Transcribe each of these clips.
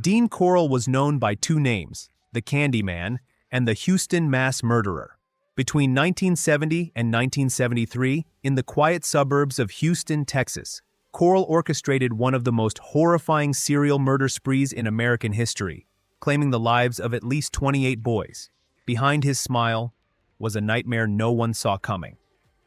Dean Corll was known by two names, the Candyman and the Houston Mass Murderer. Between 1970 and 1973, in the quiet suburbs of Houston, Texas, Corll orchestrated one of the most horrifying serial murder sprees in American history, claiming the lives of at least 28 boys. Behind his smile was a nightmare no one saw coming.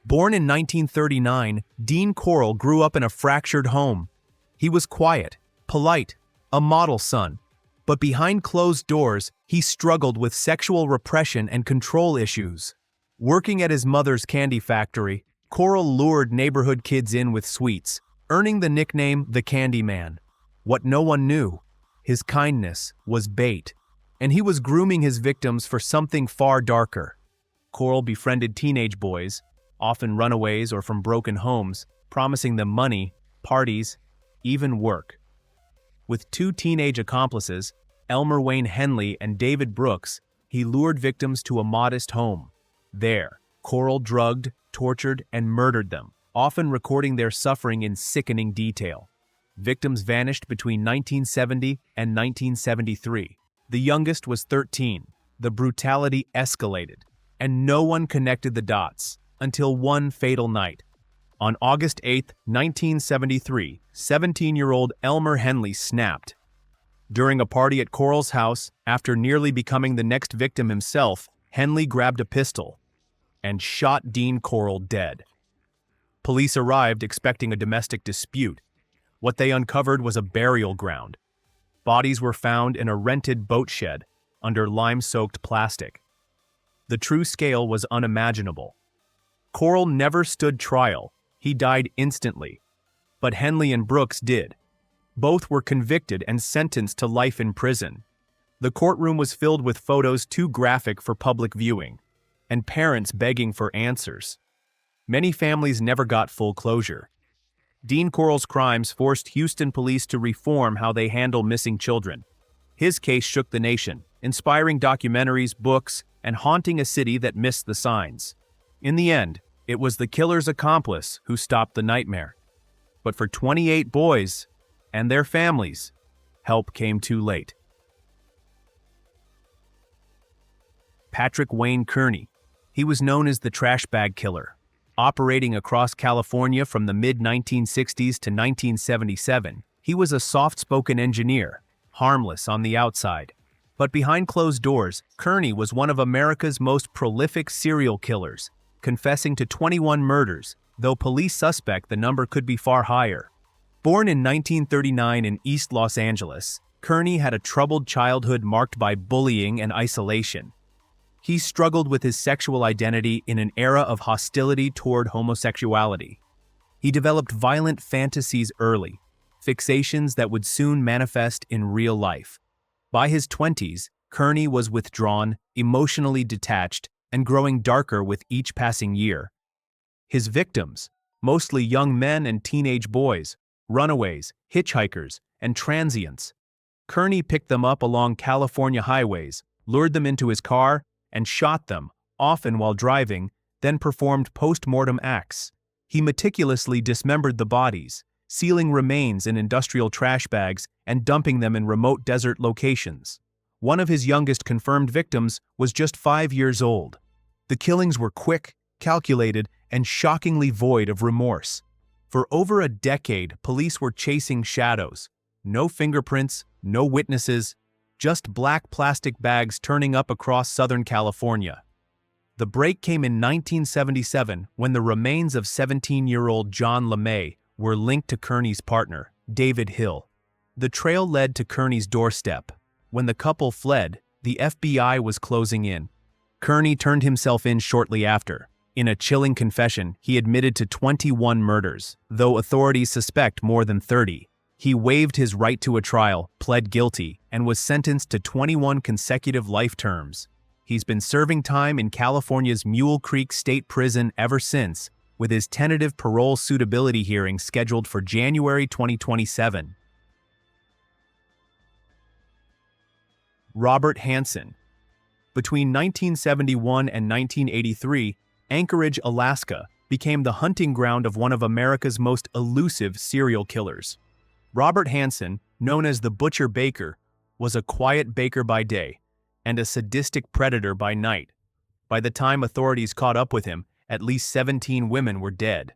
Born in 1939, Dean Corll grew up in a fractured home. He was quiet, polite, a model son. But behind closed doors, he struggled with sexual repression and control issues. Working at his mother's candy factory, Corll lured neighborhood kids in with sweets, earning the nickname the Candyman. What no one knew, his kindness was bait, and he was grooming his victims for something far darker. Corll befriended teenage boys, often runaways or from broken homes, promising them money, parties, even work. With two teenage accomplices, Elmer Wayne Henley and David Brooks, he lured victims to a modest home. There, Corll drugged, tortured, and murdered them, often recording their suffering in sickening detail. Victims vanished between 1970 and 1973. The youngest was 13. The brutality escalated, and no one connected the dots until one fatal night. On August 8, 1973, 17-year-old Elmer Henley snapped. During a party at Corll's house, after nearly becoming the next victim himself, Henley grabbed a pistol and shot Dean Corll dead. Police arrived expecting a domestic dispute. What they uncovered was a burial ground. Bodies were found in a rented boat shed under lime-soaked plastic. The true scale was unimaginable. Corll never stood trial. He died instantly. But Henley and Brooks did. Both were convicted and sentenced to life in prison. The courtroom was filled with photos too graphic for public viewing, and parents begging for answers. Many families never got full closure. Dean Corll's crimes forced Houston police to reform how they handle missing children. His case shook the nation, inspiring documentaries, books, and haunting a city that missed the signs. In the end, it was the killer's accomplice who stopped the nightmare. But for 28 boys and their families, help came too late. Patrick Wayne Kearney. He was known as the trash bag killer. Operating across California from the mid-1960s to 1977, he was a soft-spoken engineer, harmless on the outside. But behind closed doors, Kearney was one of America's most prolific serial killers, confessing to 21 murders, though police suspect the number could be far higher. Born in 1939 in East Los Angeles, Kearney had a troubled childhood marked by bullying and isolation. He struggled with his sexual identity in an era of hostility toward homosexuality. He developed violent fantasies early, fixations that would soon manifest in real life. By his 20s, Kearney was withdrawn, emotionally detached, and growing darker with each passing year. His victims, mostly young men and teenage boys, runaways, hitchhikers, and transients. Kearney picked them up along California highways, lured them into his car, and shot them, often while driving, then performed post-mortem acts. He meticulously dismembered the bodies, sealing remains in industrial trash bags and dumping them in remote desert locations. One of his youngest confirmed victims was just 5 years old. The killings were quick, calculated, and shockingly void of remorse. For over a decade, police were chasing shadows. No fingerprints, no witnesses, just black plastic bags turning up across Southern California. The break came in 1977 when the remains of 17-year-old John LeMay were linked to Kearney's partner, David Hill. The trail led to Kearney's doorstep. When the couple fled, the FBI was closing in. Kearney turned himself in shortly after. In a chilling confession, he admitted to 21 murders, though authorities suspect more than 30. He waived his right to a trial, pled guilty, and was sentenced to 21 consecutive life terms. He's been serving time in California's Mule Creek State Prison ever since, with his tentative parole suitability hearing scheduled for January 2027. Robert Hansen. Between 1971 and 1983, Anchorage, Alaska, became the hunting ground of one of America's most elusive serial killers. Robert Hansen, known as the Butcher Baker, was a quiet baker by day and a sadistic predator by night. By the time authorities caught up with him, at least 17 women were dead.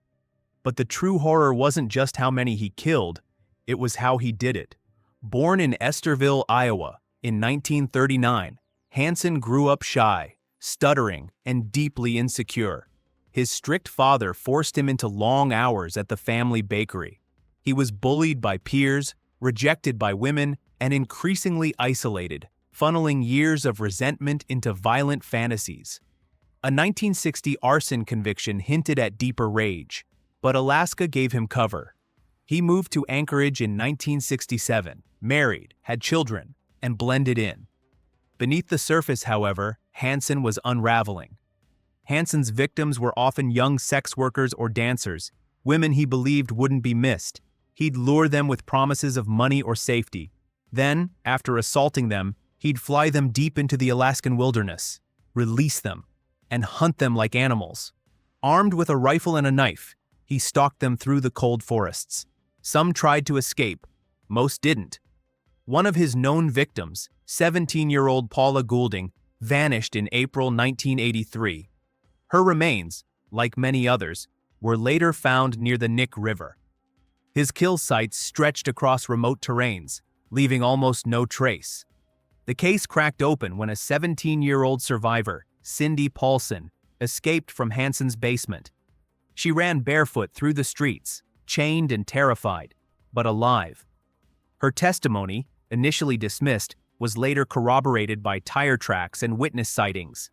But the true horror wasn't just how many he killed, it was how he did it. Born in Esterville, Iowa, in 1939, Hansen grew up shy, stuttering, and deeply insecure. His strict father forced him into long hours at the family bakery. He was bullied by peers, rejected by women, and increasingly isolated, funneling years of resentment into violent fantasies. A 1960 arson conviction hinted at deeper rage, but Alaska gave him cover. He moved to Anchorage in 1967, married, had children, and blended in. Beneath the surface, however, Hansen was unraveling. Hansen's victims were often young sex workers or dancers, women he believed wouldn't be missed. He'd lure them with promises of money or safety. Then, after assaulting them, he'd fly them deep into the Alaskan wilderness, release them, and hunt them like animals. Armed with a rifle and a knife, he stalked them through the cold forests. Some tried to escape, most didn't. One of his known victims, 17-year-old Paula Goulding, vanished in April 1983. Her remains, like many others, were later found near the Nick River. His kill sites stretched across remote terrains, leaving almost no trace. The case cracked open when a 17-year-old survivor, Cindy Paulson, escaped from Hansen's basement. She ran barefoot through the streets, chained and terrified, but alive. Her testimony, initially dismissed, was later corroborated by tire tracks and witness sightings.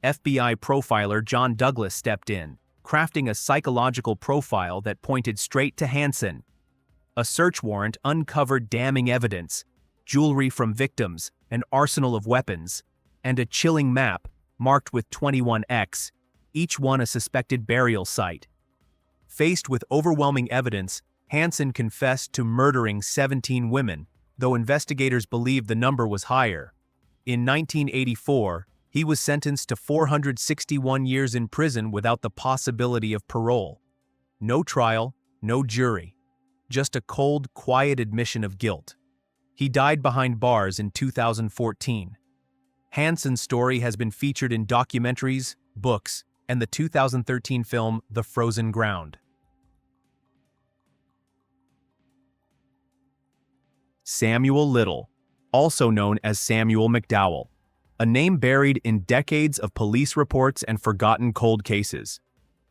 FBI profiler John Douglas stepped in, crafting a psychological profile that pointed straight to Hansen. A search warrant uncovered damning evidence, jewelry from victims, an arsenal of weapons, and a chilling map marked with 21X, each one a suspected burial site. Faced with overwhelming evidence, Hansen confessed to murdering 17 women, though investigators believe the number was higher. In 1984, he was sentenced to 461 years in prison without the possibility of parole. No trial, no jury. Just a cold, quiet admission of guilt. He died behind bars in 2014. Hansen's story has been featured in documentaries, books, and the 2013 film The Frozen Ground. Samuel Little, also known as Samuel McDowell, a name buried in decades of police reports and forgotten cold cases.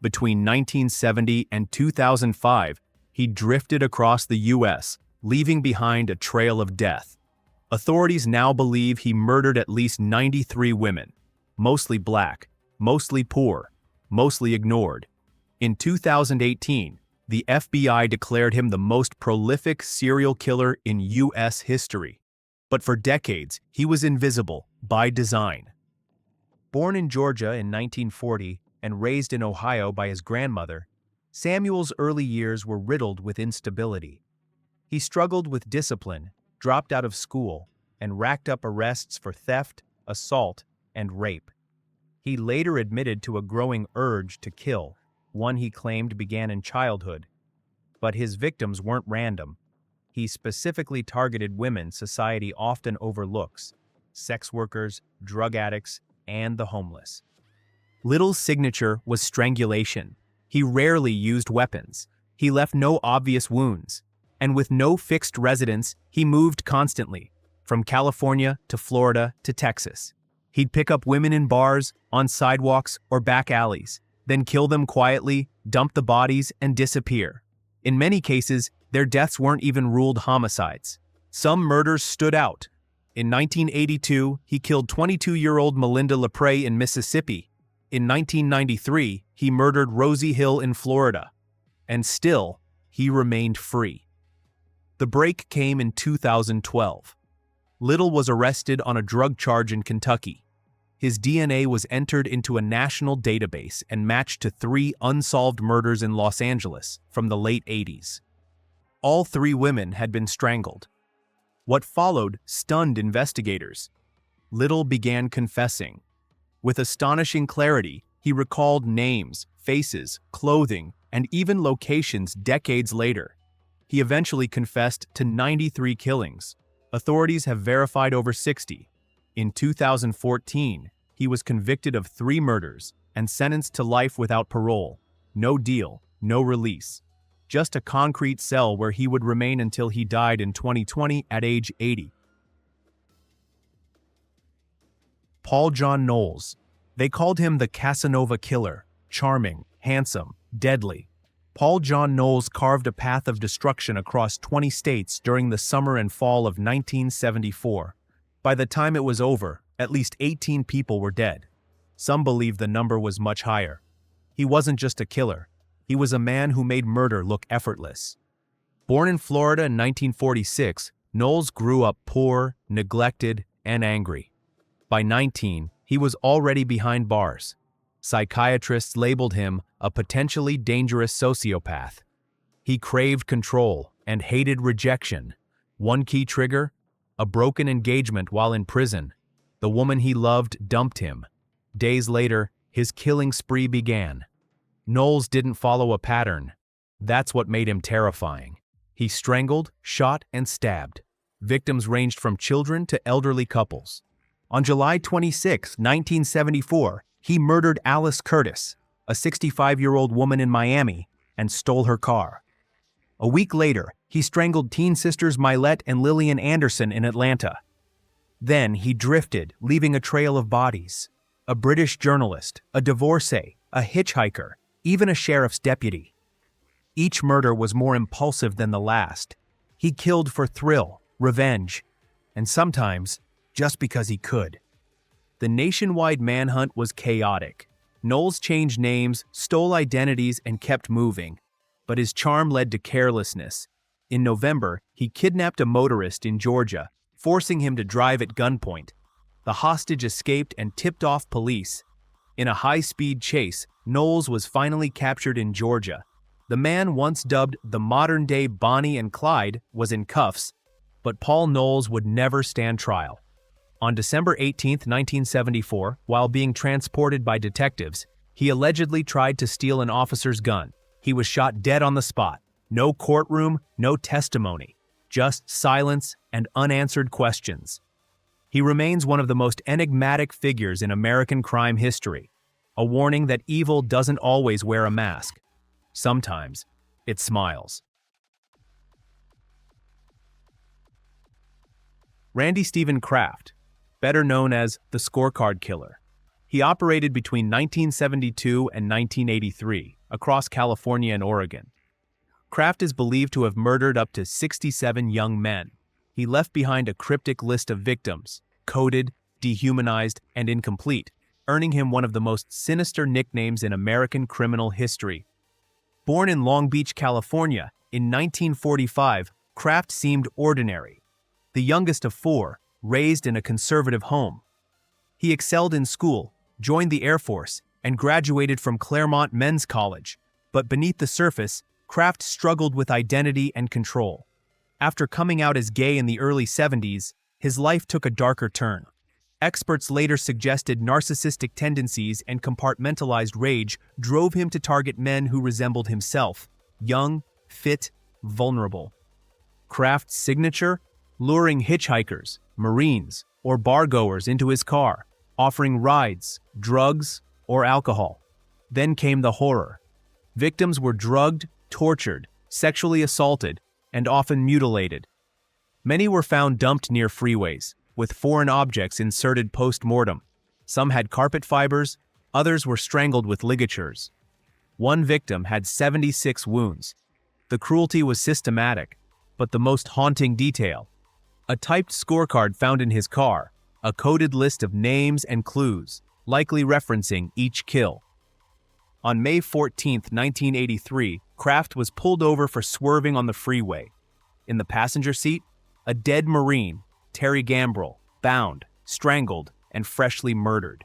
Between 1970 and 2005, he drifted across the U.S., leaving behind a trail of death. Authorities now believe he murdered at least 93 women, mostly black, mostly poor, mostly ignored. In 2018, the FBI declared him the most prolific serial killer in U.S. history. But for decades, he was invisible, by design. Born in Georgia in 1940 and raised in Ohio by his grandmother, Samuel's early years were riddled with instability. He struggled with discipline, dropped out of school, and racked up arrests for theft, assault, and rape. He later admitted to a growing urge to kill, one he claimed began in childhood. But his victims weren't random. He specifically targeted women society often overlooks: sex workers, drug addicts, and the homeless. Little's signature was strangulation. He rarely used weapons. He left no obvious wounds. And with no fixed residence, he moved constantly, from California to Florida to Texas. He'd pick up women in bars, on sidewalks, or back alleys, then kill them quietly, dump the bodies, and disappear. In many cases, their deaths weren't even ruled homicides. Some murders stood out. In 1982, he killed 22-year-old Melinda LePray in Mississippi. In 1993, he murdered Rosie Hill in Florida. And still, he remained free. The break came in 2012. Little was arrested on a drug charge in Kentucky. His DNA was entered into a national database and matched to 3 unsolved murders in Los Angeles from the late 80s. All 3 women had been strangled. What followed stunned investigators. Little began confessing. With astonishing clarity, he recalled names, faces, clothing, and even locations decades later. He eventually confessed to 93 killings, Authorities have verified over 60. In 2014, he was convicted of 3 murders and sentenced to life without parole. No deal, no release. Just a concrete cell where he would remain until he died in 2020 at age 80. Paul John Knowles. They called him the Casanova Killer. Charming, handsome, deadly. Paul John Knowles carved a path of destruction across 20 states during the summer and fall of 1974. By the time it was over, at least 18 people were dead. Some believe the number was much higher. He wasn't just a killer. He was a man who made murder look effortless. Born in Florida in 1946, Knowles grew up poor, neglected, and angry. By 19, he was already behind bars. Psychiatrists labeled him a potentially dangerous sociopath. He craved control and hated rejection. One key trigger? A broken engagement while in prison. The woman he loved dumped him. Days later, his killing spree began. Knowles didn't follow a pattern. That's what made him terrifying. He strangled, shot, and stabbed. Victims ranged from children to elderly couples. On July 26, 1974, he murdered Alice Curtis, a 65-year-old woman in Miami, and stole her car. A week later, he strangled teen sisters Mylette and Lillian Anderson in Atlanta. Then he drifted, leaving a trail of bodies. A British journalist, a divorcee, a hitchhiker, even a sheriff's deputy. Each murder was more impulsive than the last. He killed for thrill, revenge, and sometimes just because he could. The nationwide manhunt was chaotic. Knowles changed names, stole identities, and kept moving. But his charm led to carelessness. In November, he kidnapped a motorist in Georgia, forcing him to drive at gunpoint. The hostage escaped and tipped off police. In a high-speed chase, Knowles was finally captured in Georgia. The man once dubbed the modern-day Bonnie and Clyde was in cuffs, but Paul Knowles would never stand trial. On December 18, 1974, while being transported by detectives, he allegedly tried to steal an officer's gun. He was shot dead on the spot. No courtroom, no testimony, just silence and unanswered questions. He remains one of the most enigmatic figures in American crime history, a warning that evil doesn't always wear a mask. Sometimes, it smiles. Randy Stephen Kraft, better known as the Scorecard Killer. He operated between 1972 and 1983 across California and Oregon. Kraft is believed to have murdered up to 67 young men. He left behind a cryptic list of victims, coded, dehumanized, and incomplete, earning him one of the most sinister nicknames in American criminal history. Born in Long Beach, California, in 1945, Kraft seemed ordinary. The youngest of 4, raised in a conservative home. He excelled in school, joined the Air Force, and graduated from Claremont Men's College, but beneath the surface, Kraft struggled with identity and control. After coming out as gay in the early 70s, his life took a darker turn. Experts later suggested narcissistic tendencies and compartmentalized rage drove him to target men who resembled himself, young, fit, vulnerable. Kraft's signature? Luring hitchhikers, Marines, or bargoers into his car, offering rides, drugs, or alcohol. Then came the horror. Victims were drugged, tortured, sexually assaulted, and often mutilated. Many were found dumped near freeways, with foreign objects inserted post-mortem. Some had carpet fibers, others were strangled with ligatures. One victim had 76 wounds. The cruelty was systematic, but the most haunting detail: a typed scorecard found in his car, a coded list of names and clues, likely referencing each kill. On May 14, 1983, Kraft was pulled over for swerving on the freeway. In the passenger seat, a dead Marine, Terry Gambrell, bound, strangled, and freshly murdered.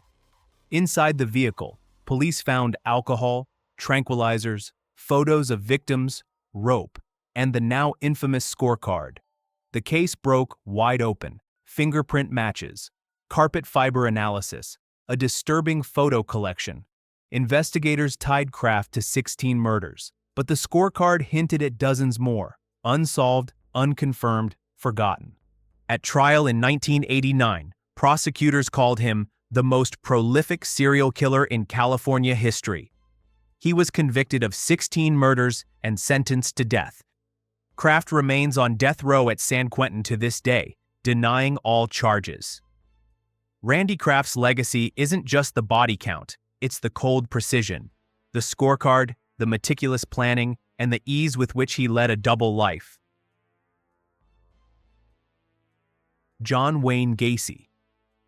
Inside the vehicle, police found alcohol, tranquilizers, photos of victims, rope, and the now infamous scorecard. The case broke wide open: fingerprint matches, carpet fiber analysis, a disturbing photo collection. Investigators tied Kraft to 16 murders, but the scorecard hinted at dozens more: unsolved, unconfirmed, forgotten. At trial in 1989, prosecutors called him the most prolific serial killer in California history. He was convicted of 16 murders and sentenced to death. Kraft remains on death row at San Quentin to this day, denying all charges. Randy Kraft's legacy isn't just the body count, it's the cold precision, the scorecard, the meticulous planning, and the ease with which he led a double life. John Wayne Gacy.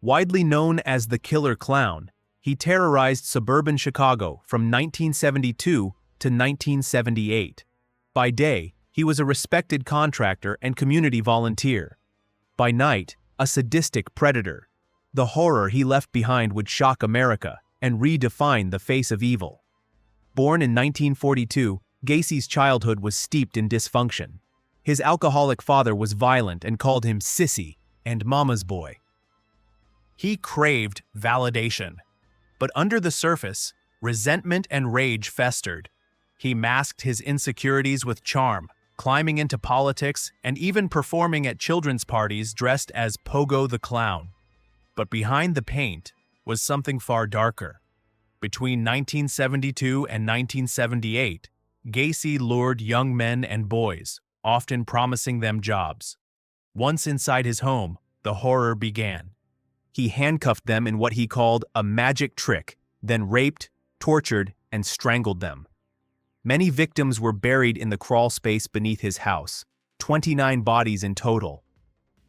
Widely known as the Killer Clown, he terrorized suburban Chicago from 1972 to 1978. By day, he was a respected contractor and community volunteer. By night, a sadistic predator. The horror he left behind would shock America and redefine the face of evil. Born in 1942, Gacy's childhood was steeped in dysfunction. His alcoholic father was violent and called him Sissy and Mama's boy. He craved validation, but under the surface, resentment and rage festered. He masked his insecurities with charm, climbing into politics and even performing at children's parties dressed as Pogo the Clown. But behind the paint was something far darker. Between 1972 and 1978, Gacy lured young men and boys, often promising them jobs. Once inside his home, the horror began. He handcuffed them in what he called a magic trick, then raped, tortured, and strangled them. Many victims were buried in the crawl space beneath his house, 29 bodies in total.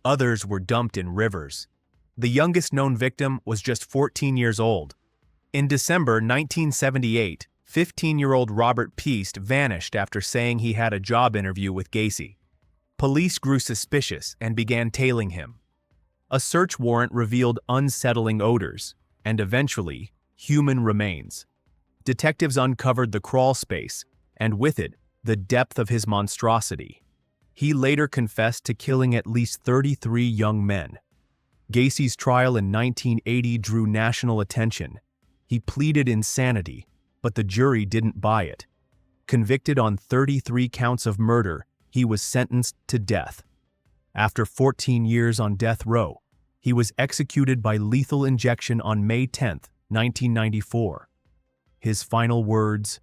Others were dumped in rivers. The youngest known victim was just 14 years old. In December 1978, 15-year-old Robert Peast vanished after saying he had a job interview with Gacy. Police grew suspicious and began tailing him. A search warrant revealed unsettling odors, and eventually, human remains. Detectives uncovered the crawl space, and with it, the depth of his monstrosity. He later confessed to killing at least 33 young men. Gacy's trial in 1980 drew national attention. He pleaded insanity, but the jury didn't buy it. Convicted on 33 counts of murder, he was sentenced to death. After 14 years on death row, he was executed by lethal injection on May 10, 1994. His final words,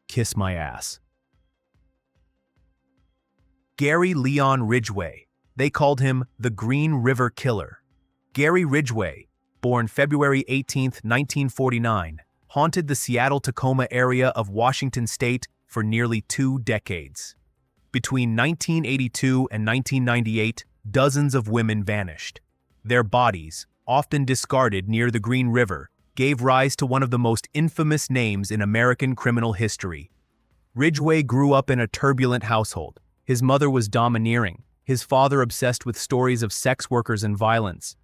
"Kiss my ass." Gary Leon Ridgway. They called him the Green River Killer. Gary Ridgway, born February 18, 1949, haunted the Seattle-Tacoma area of Washington state for nearly 2 decades. Between 1982 and 1998, dozens of women vanished. Their bodies, often discarded near the Green River, gave rise to one of the most infamous names in American criminal history. Ridgway grew up in a turbulent household. His mother was domineering, his father obsessed with stories of sex workers and violence.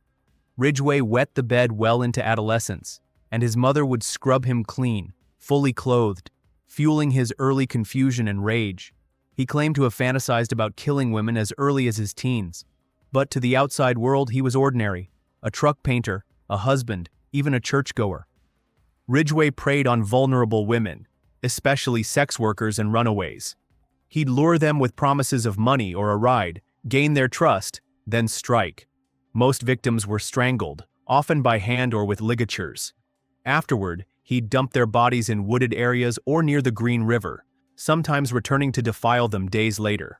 Ridgway wet the bed well into adolescence, and his mother would scrub him clean, fully clothed, fueling his early confusion and rage. He claimed to have fantasized about killing women as early as his teens. But to the outside world, he was ordinary, a truck painter, a husband, even a churchgoer. Ridgway preyed on vulnerable women, especially sex workers and runaways. He'd lure them with promises of money or a ride, gain their trust, then strike. Most victims were strangled, often by hand or with ligatures. Afterward, he'd dump their bodies in wooded areas or near the Green River, sometimes returning to defile them days later.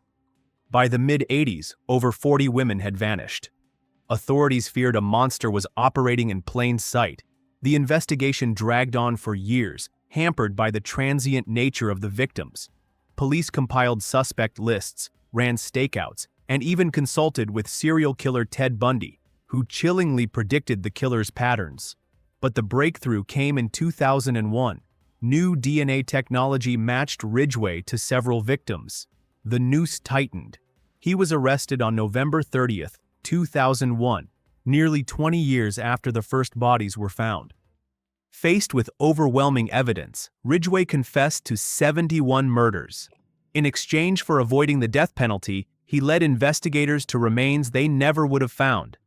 By the mid-80s, over 40 women had vanished. Authorities feared a monster was operating in plain sight. The investigation dragged on for years, hampered by the transient nature of the victims. Police compiled suspect lists, ran stakeouts, and even consulted with serial killer Ted Bundy, who chillingly predicted the killer's patterns. But the breakthrough came in 2001. New DNA technology matched Ridgway to several victims. The noose tightened. He was arrested on November 30, 2001, nearly 20 years after the first bodies were found. Faced with overwhelming evidence, Ridgway confessed to 71 murders. In exchange for avoiding the death penalty, he led investigators to remains they never would have found.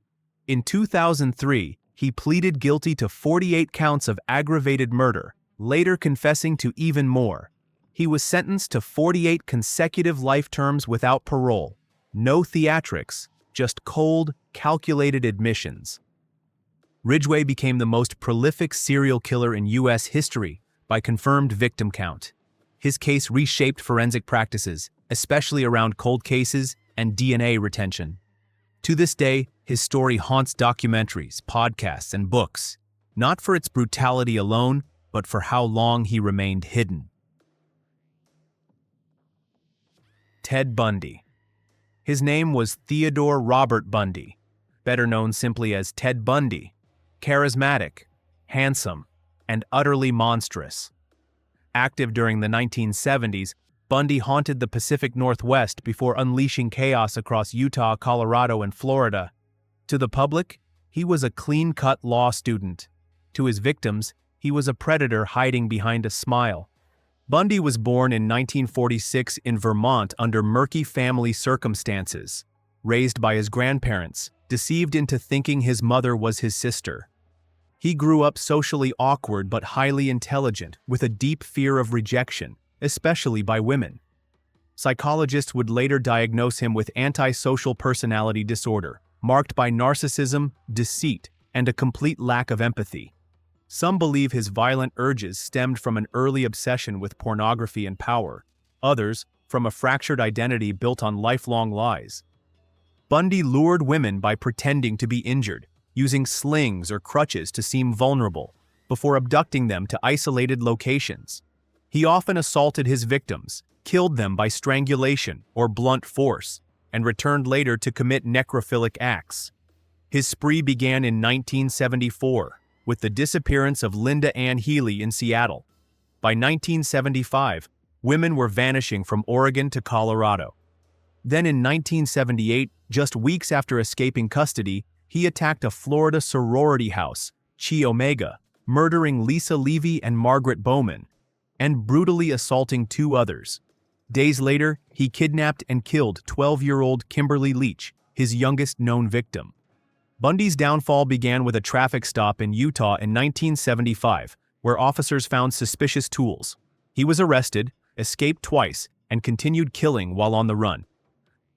In 2003, he pleaded guilty to 48 counts of aggravated murder, later confessing to even more. He was sentenced to 48 consecutive life terms without parole. No theatrics, just cold, calculated admissions. Ridgway became the most prolific serial killer in U.S. history by confirmed victim count. His case reshaped forensic practices, especially around cold cases and DNA retention. To this day, his story haunts documentaries, podcasts, and books, not for its brutality alone, but for how long he remained hidden. Ted Bundy. His name was Theodore Robert Bundy, better known simply as Ted Bundy. Charismatic, handsome, and utterly monstrous. Active during the 1970s, Bundy haunted the Pacific Northwest before unleashing chaos across Utah, Colorado, and Florida. To the public, he was a clean-cut law student. To his victims, he was a predator hiding behind a smile. Bundy was born in 1946 in Vermont under murky family circumstances. Raised by his grandparents, deceived into thinking his mother was his sister. He grew up socially awkward but highly intelligent, with a deep fear of rejection, especially by women. Psychologists would later diagnose him with antisocial personality disorder, marked by narcissism, deceit, and a complete lack of empathy. Some believe his violent urges stemmed from an early obsession with pornography and power, others from a fractured identity built on lifelong lies. Bundy lured women by pretending to be injured, using slings or crutches to seem vulnerable, before abducting them to isolated locations. He often assaulted his victims, killed them by strangulation or blunt force, and returned later to commit necrophilic acts. His spree began in 1974, with the disappearance of Linda Ann Healy in Seattle. By 1975, women were vanishing from Oregon to Colorado. Then in 1978, just weeks after escaping custody, he attacked a Florida sorority house, Chi Omega, murdering Lisa Levy and Margaret Bowman, and brutally assaulting 2 others. Days later, he kidnapped and killed 12-year-old Kimberly Leach, his youngest known victim. Bundy's downfall began with a traffic stop in Utah in 1975, where officers found suspicious tools. He was arrested, escaped twice, and continued killing while on the run.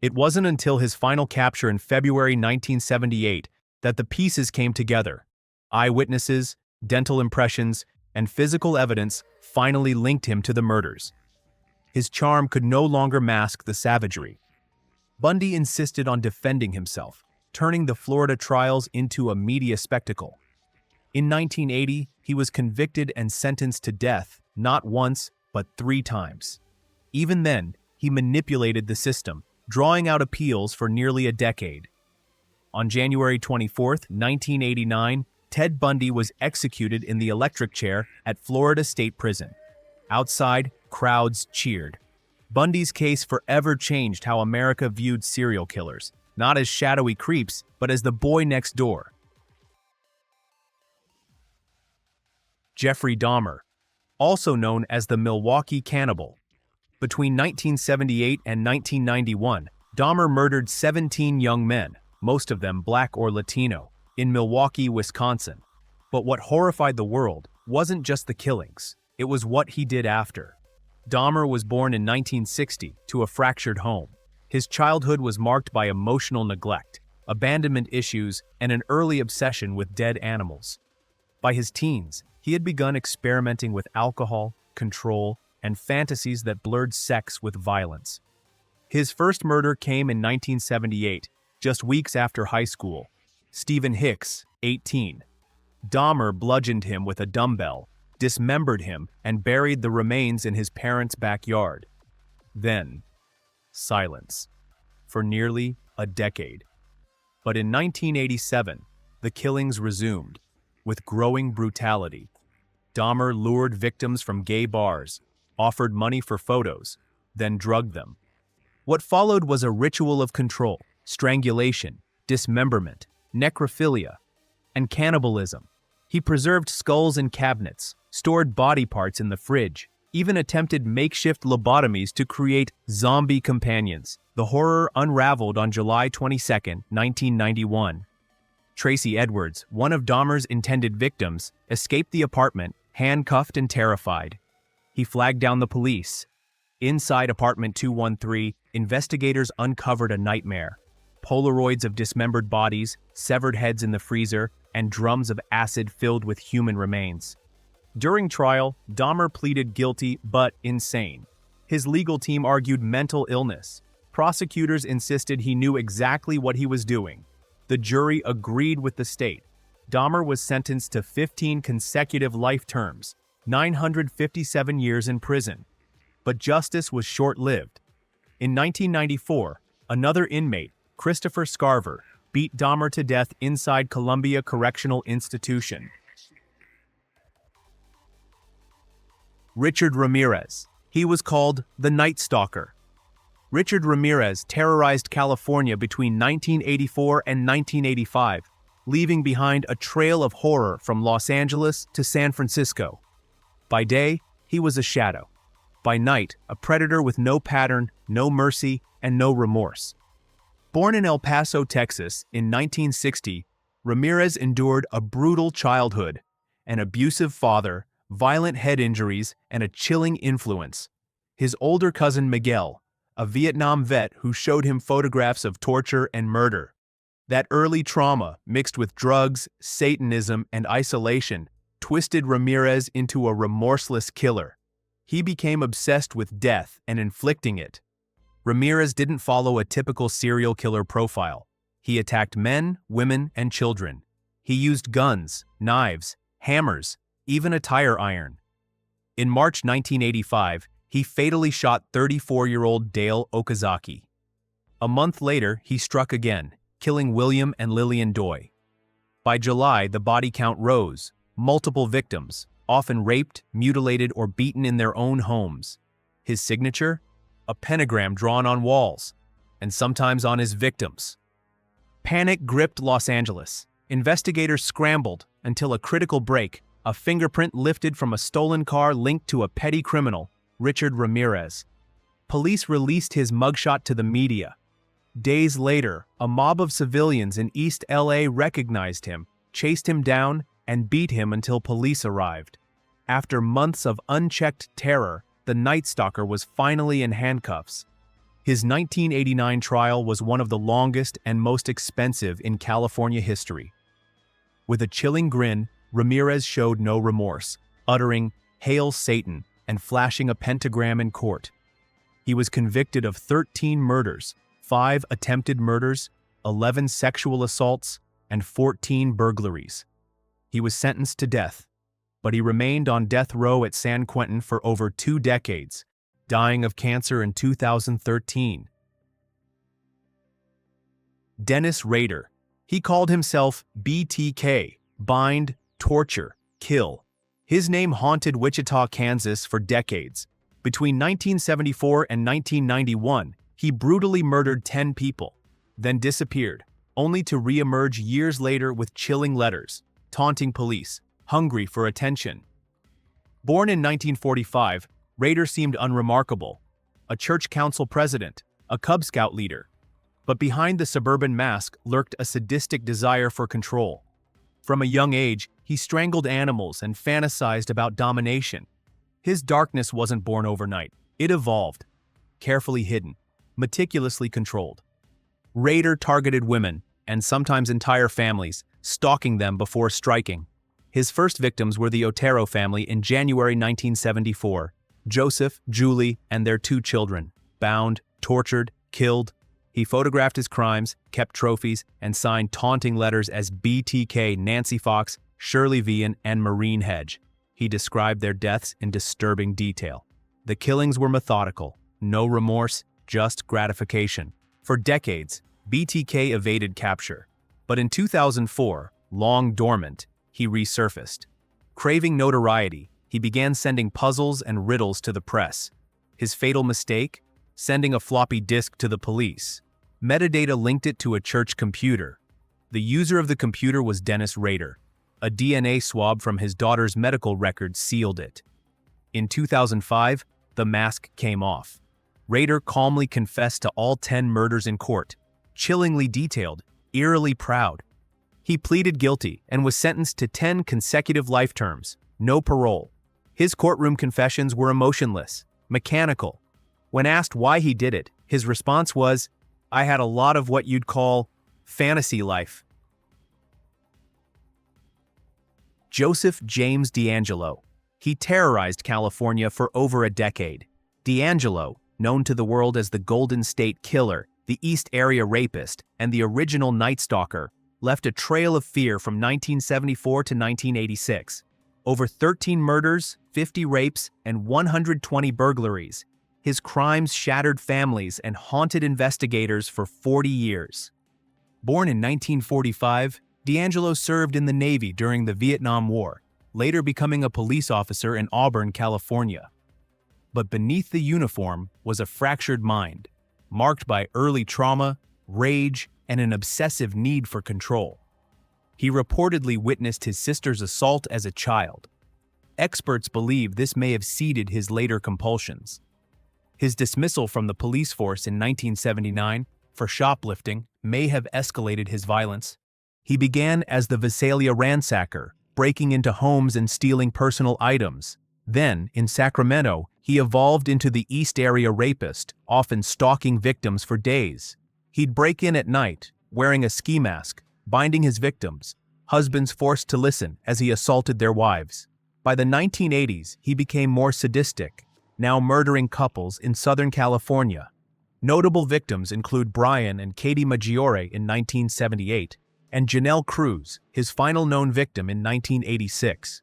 It wasn't until his final capture in February 1978 that the pieces came together. Eyewitnesses, dental impressions, and physical evidence finally linked him to the murders. His charm could no longer mask the savagery. Bundy insisted on defending himself, turning the Florida trials into a media spectacle. In 1980, he was convicted and sentenced to death, not once, but 3 times. Even then, he manipulated the system, drawing out appeals for nearly a decade. On January 24, 1989, Ted Bundy was executed in the electric chair at Florida State Prison. Outside, crowds cheered. Bundy's case forever changed how America viewed serial killers, not as shadowy creeps, but as the boy next door. Jeffrey Dahmer, also known as the Milwaukee Cannibal. Between 1978 and 1991, Dahmer murdered 17 young men, most of them Black or Latino, in Milwaukee, Wisconsin. But what horrified the world wasn't just the killings, it was what he did after. Dahmer was born in 1960 to a fractured home. His childhood was marked by emotional neglect, abandonment issues, and an early obsession with dead animals. By his teens, he had begun experimenting with alcohol, control, and fantasies that blurred sex with violence. His first murder came in 1978, just weeks after high school. Stephen Hicks, 18. Dahmer bludgeoned him with a dumbbell, dismembered him, and buried the remains in his parents' backyard. Then, silence. For nearly a decade. But in 1987, the killings resumed, with growing brutality. Dahmer lured victims from gay bars, offered money for photos, then drugged them. What followed was a ritual of control, strangulation, dismemberment, necrophilia, and cannibalism. He preserved skulls in cabinets, stored body parts in the fridge, even attempted makeshift lobotomies to create zombie companions. The horror unraveled on July 22, 1991. Tracy Edwards, one of Dahmer's intended victims, escaped the apartment, handcuffed and terrified. He flagged down the police. Inside apartment 213, investigators uncovered a nightmare. Polaroids of dismembered bodies, severed heads in the freezer, and drums of acid filled with human remains. During trial, Dahmer pleaded guilty but insane. His legal team argued mental illness. Prosecutors insisted he knew exactly what he was doing. The jury agreed with the state. Dahmer was sentenced to 15 consecutive life terms, 957 years in prison. But justice was short-lived. In 1994, another inmate, Christopher Scarver, beat Dahmer to death inside Columbia Correctional Institution. Richard Ramirez. He was called the Night Stalker. Richard Ramirez terrorized California between 1984 and 1985, leaving behind a trail of horror from Los Angeles to San Francisco. By day, he was a shadow. By night, a predator with no pattern, no mercy, and no remorse. Born in El Paso, Texas, in 1960, Ramirez endured a brutal childhood, an abusive father, violent head injuries, and a chilling influence. His older cousin Miguel, a Vietnam vet who showed him photographs of torture and murder. That early trauma, mixed with drugs, Satanism, and isolation, twisted Ramirez into a remorseless killer. He became obsessed with death and inflicting it. Ramirez didn't follow a typical serial killer profile. He attacked men, women, and children. He used guns, knives, hammers, even a tire iron. In March 1985, he fatally shot 34-year-old Dale Okazaki. A month later, he struck again, killing William and Lillian Doy. By July, the body count rose, multiple victims, often raped, mutilated, or beaten in their own homes. His signature? A pentagram drawn on walls, and sometimes on his victims. Panic gripped Los Angeles. Investigators scrambled until a critical break, a fingerprint lifted from a stolen car linked to a petty criminal, Richard Ramirez. Police released his mugshot to the media. Days later, a mob of civilians in East LA recognized him, chased him down, and beat him until police arrived. After months of unchecked terror, the Night Stalker was finally in handcuffs. His 1989 trial was one of the longest and most expensive in California history. With a chilling grin, Ramirez showed no remorse, uttering, "Hail Satan," and flashing a pentagram in court. He was convicted of 13 murders, 5 attempted murders, 11 sexual assaults, and 14 burglaries. He was sentenced to death, but he remained on death row at San Quentin for over 2 decades, dying of cancer in 2013. Dennis Rader. He called himself BTK, bind, torture, kill. His name haunted Wichita, Kansas for decades. Between 1974 and 1991, he brutally murdered 10 people, then disappeared, only to re-emerge years later with chilling letters, taunting police, hungry for attention. Born in 1945, Rader seemed unremarkable, a church council president, a Cub Scout leader. But behind the suburban mask lurked a sadistic desire for control. From a young age, he strangled animals and fantasized about domination. His darkness wasn't born overnight. It evolved, carefully hidden, meticulously controlled. Rader targeted women, and sometimes entire families, stalking them before striking. His first victims were the Otero family in January 1974, Joseph, Julie, and their 2 children, bound, tortured, killed. He photographed his crimes, kept trophies, and signed taunting letters as BTK Nancy Fox, Shirley Vian, and Marine Hedge. He described their deaths in disturbing detail. The killings were methodical, no remorse, just gratification. For decades, BTK evaded capture. But in 2004, long dormant, he resurfaced. Craving notoriety, he began sending puzzles and riddles to the press. His fatal mistake? Sending a floppy disk to the police. Metadata linked it to a church computer. The user of the computer was Dennis Rader. A DNA swab from his daughter's medical records sealed it. In 2005, the mask came off. Rader calmly confessed to all 10 murders in court, chillingly detailed, eerily proud. He pleaded guilty and was sentenced to 10 consecutive life terms, no parole. His courtroom confessions were emotionless, mechanical. When asked why he did it, his response was, I had a lot of what you'd call fantasy life. Joseph James DeAngelo. He terrorized California for over a decade. DeAngelo, known to the world as the Golden State Killer, the East Area Rapist, and the original Night Stalker, left a trail of fear from 1974 to 1986. Over 13 murders, 50 rapes, and 120 burglaries. His crimes shattered families and haunted investigators for 40 years. Born in 1945, DeAngelo served in the Navy during the Vietnam War, later becoming a police officer in Auburn, California. But beneath the uniform was a fractured mind, marked by early trauma, rage, and an obsessive need for control. He reportedly witnessed his sister's assault as a child. Experts believe this may have seeded his later compulsions. His dismissal from the police force in 1979 for shoplifting may have escalated his violence. He began as the Visalia ransacker, breaking into homes and stealing personal items. Then, in Sacramento, he evolved into the East Area Rapist, often stalking victims for days. He'd break in at night, wearing a ski mask, binding his victims, husbands forced to listen as he assaulted their wives. By the 1980s, he became more sadistic, now murdering couples in Southern California. Notable victims include Brian and Katie Maggiore in 1978, and Janelle Cruz, his final known victim in 1986.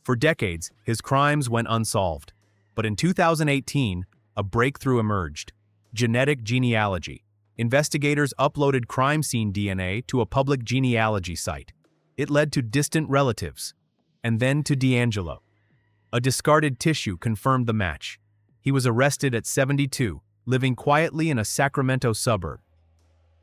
For decades, his crimes went unsolved. But in 2018, a breakthrough emerged: genetic genealogy. Investigators uploaded crime scene DNA to a public genealogy site. It led to distant relatives, and then to DeAngelo. A discarded tissue confirmed the match. He was arrested at 72, living quietly in a Sacramento suburb.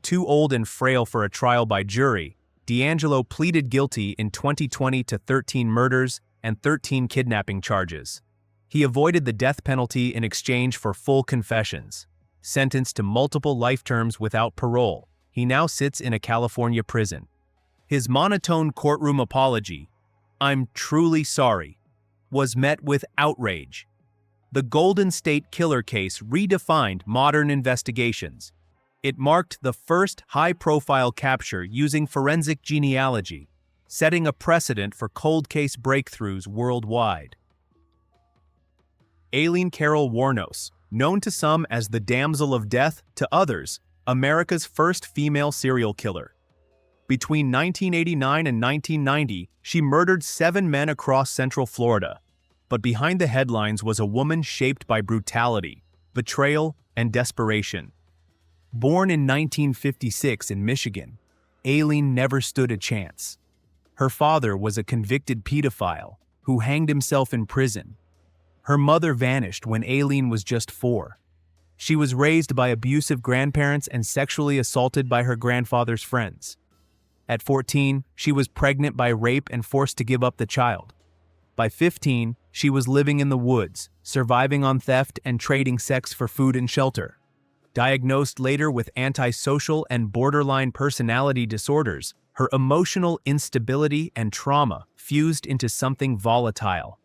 Too old and frail for a trial by jury, DeAngelo pleaded guilty in 2020 to 13 murders and 13 kidnapping charges. He avoided the death penalty in exchange for full confessions. Sentenced to multiple life terms without parole, he now sits in a California prison. His monotone courtroom apology, "I'm truly sorry," was met with outrage. The Golden State Killer case redefined modern investigations. It marked the first high-profile capture using forensic genealogy, setting a precedent for cold case breakthroughs worldwide. Aileen Wuornos, known to some as the Damsel of Death, to others, America's first female serial killer. Between 1989 and 1990, she murdered 7 men across Central Florida. But behind the headlines was a woman shaped by brutality, betrayal, and desperation. Born in 1956 in Michigan, Aileen never stood a chance. Her father was a convicted pedophile who hanged himself in prison. Her mother vanished when Aileen was just 4. She was raised by abusive grandparents and sexually assaulted by her grandfather's friends. At 14, she was pregnant by rape and forced to give up the child. By 15, she was living in the woods, surviving on theft and trading sex for food and shelter. Diagnosed later with antisocial and borderline personality disorders, her emotional instability and trauma fused into something volatile.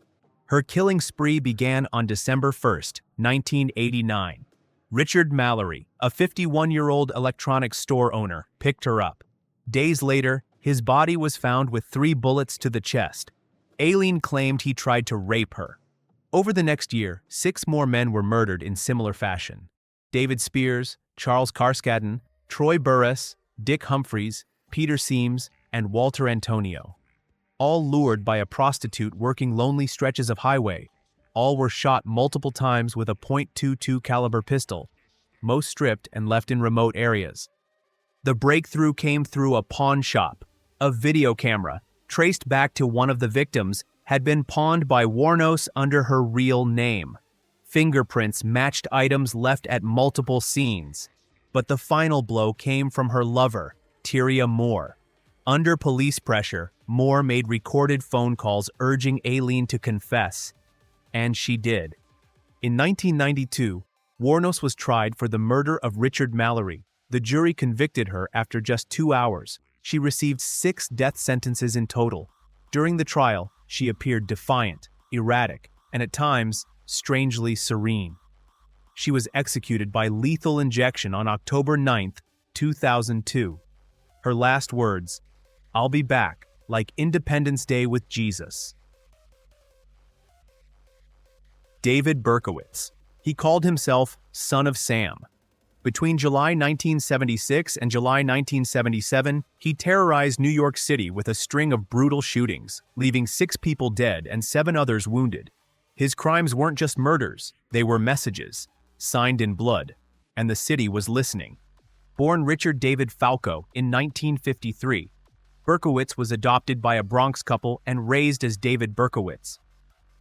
Her killing spree began on December 1, 1989. Richard Mallory, a 51-year-old electronics store owner, picked her up. Days later, his body was found with 3 bullets to the chest. Aileen claimed he tried to rape her. Over the next year, 6 more men were murdered in similar fashion. David Spears, Charles Carskadden, Troy Burress, Dick Humphreys, Peter Seams, and Walter Antonio. All lured by a prostitute working lonely stretches of highway. All were shot multiple times with a .22 caliber pistol, most stripped and left in remote areas. The breakthrough came through a pawn shop. A video camera, traced back to one of the victims, had been pawned by Wuornos under her real name. Fingerprints matched items left at multiple scenes. But the final blow came from her lover, Tyria Moore. Under police pressure, Moore made recorded phone calls urging Aileen to confess. And she did. In 1992, Wuornos was tried for the murder of Richard Mallory. The jury convicted her after just 2 hours. She received 6 death sentences in total. During the trial, she appeared defiant, erratic, and at times, strangely serene. She was executed by lethal injection on October 9, 2002. Her last words, "I'll be back, like Independence Day with Jesus." David Berkowitz. He called himself Son of Sam. Between July 1976 and July 1977, he terrorized New York City with a string of brutal shootings, leaving 6 people dead and 7 others wounded. His crimes weren't just murders, they were messages, signed in blood, and the city was listening. Born Richard David Falco in 1953, Berkowitz was adopted by a Bronx couple and raised as David Berkowitz.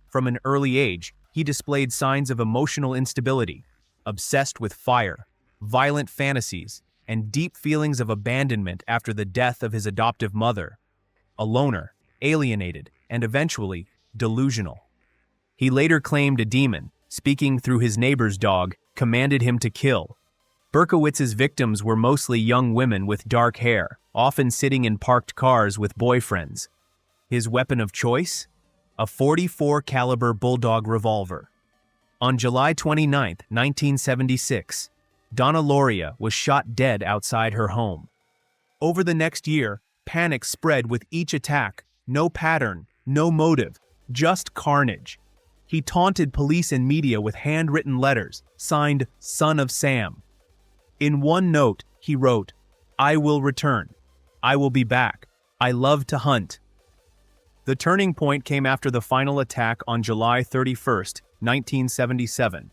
From an early age, he displayed signs of emotional instability, obsessed with fire, violent fantasies, and deep feelings of abandonment after the death of his adoptive mother. A loner, alienated, and eventually delusional. He later claimed a demon, speaking through his neighbor's dog, commanded him to kill. Berkowitz's victims were mostly young women with dark hair, often sitting in parked cars with boyfriends. His weapon of choice? A .44 caliber bulldog revolver. On July 29, 1976, Donna Lauria was shot dead outside her home. Over the next year, panic spread with each attack. No pattern, no motive, just carnage. He taunted police and media with handwritten letters, signed Son of Sam. In one note, he wrote, "I will return. I will be back. I love to hunt." The turning point came after the final attack on July 31, 1977.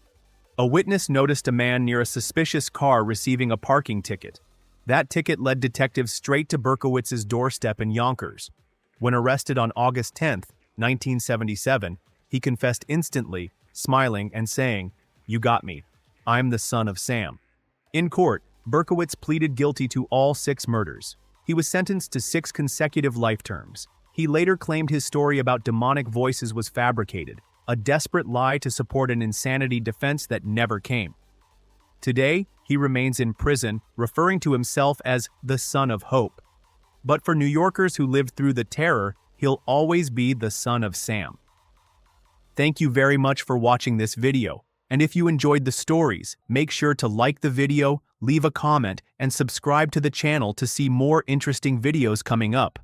A witness noticed a man near a suspicious car receiving a parking ticket. That ticket led detectives straight to Berkowitz's doorstep in Yonkers. When arrested on August 10, 1977, he confessed instantly, smiling and saying, "You got me. I'm the Son of Sam." In court, Berkowitz pleaded guilty to all 6 murders. He was sentenced to 6 consecutive life terms. He later claimed his story about demonic voices was fabricated, a desperate lie to support an insanity defense that never came. Today, he remains in prison, referring to himself as the Son of Hope. But for New Yorkers who lived through the terror, he'll always be the Son of Sam. Thank you very much for watching this video, and if you enjoyed the stories, make sure to like the video, leave a comment, and subscribe to the channel to see more interesting videos coming up.